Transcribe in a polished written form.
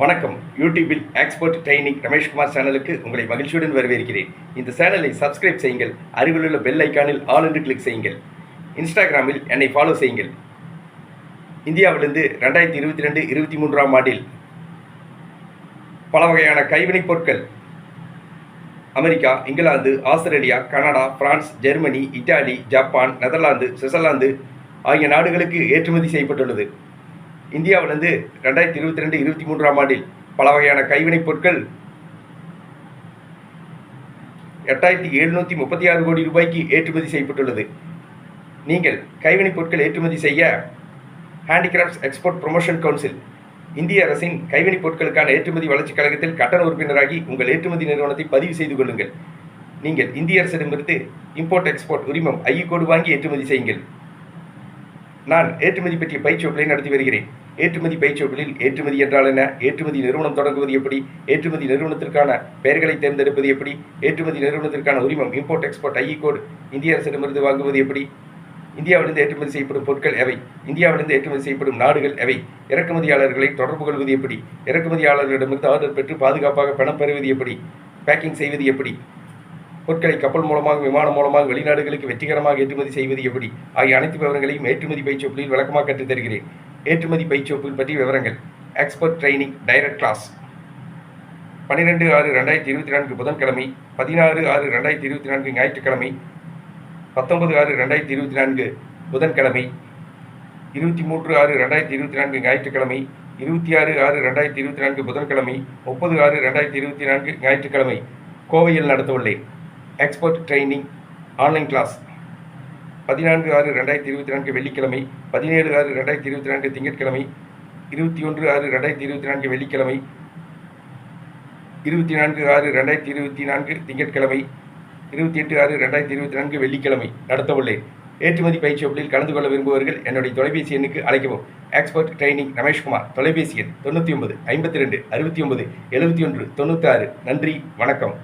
வணக்கம். யூடியூபில் expert training Rameshkumar சேனலுக்கு உங்களை மகிழ்ச்சியுடன் வரவேற்கிறேன். இந்த சேனலை சப்ஸ்கிரைப் செய்யுங்கள். அருகிலுள்ள பெல் ஐக்கானில் ஆல் என்று கிளிக் செய்யுங்கள். இன்ஸ்டாகிராமில் என்னை ஃபாலோ செய்யுங்கள். இந்தியாவிலிருந்து 2022-23 ஆண்டில் பல வகையான கைவினைப் பொருட்கள் America, England, Australia, Canada, France, Germany, Italy, Japan, Netherlands, Switzerland ஆகிய நாடுகளுக்கு ஏற்றுமதி செய்யப்பட்டுள்ளது. இந்தியாவிலிருந்து 2022-23 ஆண்டில் பல வகையான கைவினைப் பொருட்கள் 8736 கோடி ரூபாய்க்கு ஏற்றுமதி செய்யப்பட்டுள்ளது. நீங்கள் கைவினைப் பொருட்கள் ஏற்றுமதி செய்ய ஹேண்டிகிராஃப்ட்ஸ் எக்ஸ்போர்ட் ப்ரொமோஷன் கவுன்சில், இந்திய அரசின் கைவினைப் பொருட்களுக்கான ஏற்றுமதி வளர்ச்சிக் கழகத்தில் கட்டண உறுப்பினராகி உங்கள் ஏற்றுமதி நிறுவனத்தை பதிவு செய்து கொள்ளுங்கள். நீங்கள் இந்திய அரசிடமிருந்து இம்போர்ட் எக்ஸ்போர்ட் உரிமம் ஐ கோடு வாங்கி ஏற்றுமதி செய்யுங்கள். நான் ஏற்றுமதி பற்றிய பயிற்சி வகுப்புகளை நடத்தி வருகிறேன். ஏற்றுமதி பயிற்சி வகுப்புகளில் ஏற்றுமதி என்றால் என்ன, ஏற்றுமதி நிறுவனம் தொடங்குவது எப்படி, ஏற்றுமதி நிறுவனத்திற்கான பெயர்களை தேர்ந்தெடுப்பது எப்படி, ஏற்றுமதி நிறுவனத்திற்கான உரிமம் இம்போர்ட் எக்ஸ்போர்ட் ஐ கோடு இந்திய அரசிடமிருந்து வாங்குவது எப்படி, இந்தியாவிலிருந்து ஏற்றுமதி செய்யப்படும் பொருட்கள் எவை, இந்தியாவிலிருந்து ஏற்றுமதி செய்யப்படும் நாடுகள் எவை, இறக்குமதியாளர்களை தொடர்பு கொள்வது எப்படி, இறக்குமதியாளர்களிடமிருந்து ஆர்டர் பெற்று பாதுகாப்பாக பணம் பெறுவது எப்படி, பேக்கிங் செய்வது எப்படி, பொருட்களை கப்பல் மூலமாக விமானம் மூலமாக வெளிநாடுகளுக்கு வெற்றிகரமாக ஏற்றுமதி செய்வது எப்படி ஆகிய அனைத்து விவரங்களையும் ஏற்றுமதி பயிற்சி வகுப்பில் விளக்கமாக கற்றுத் தருகிறேன். ஏற்றுமதி பயிற்சி வகுப்பில் பற்றிய விவரங்கள்: எக்ஸ்பர்ட் ட்ரைனிங் டைரக்ட் கிளாஸ் 12/6/2024 புதன்கிழமை, 16/6/2024 ஞாயிற்றுக்கிழமை, 19/6/2024 புதன்கிழமை, 23/6/2024 ஞாயிற்றுக்கிழமை, 26/6/2024 புதன்கிழமை, 30/6/2024 ஞாயிற்றுக்கிழமை கோவையில் நடத்தவுள்ளேன். எக்ஸ்பர்ட் ட்ரைனிங் ஆன்லைன் கிளாஸ் 14/6/2024 வெள்ளிக்கிழமை, 17/6/2024 திங்கட்கிழமை, 21/6/2024 வெள்ளிக்கிழமை, 24/6/2024 திங்கட்கிழமை, 28/6/2024 வெள்ளிக்கிழமை நடத்தவுள்ளேன். ஏற்றுமதி பயிற்சி வகுப்பில் கலந்து கொள்ள விரும்புபவர்கள் என்னுடைய தொலைபேசி எண்ணுக்கு அழைக்கவும். Expert training Rameshkumar. தொலைபேசி எண் 99 52 69 71 96. நன்றி, வணக்கம்.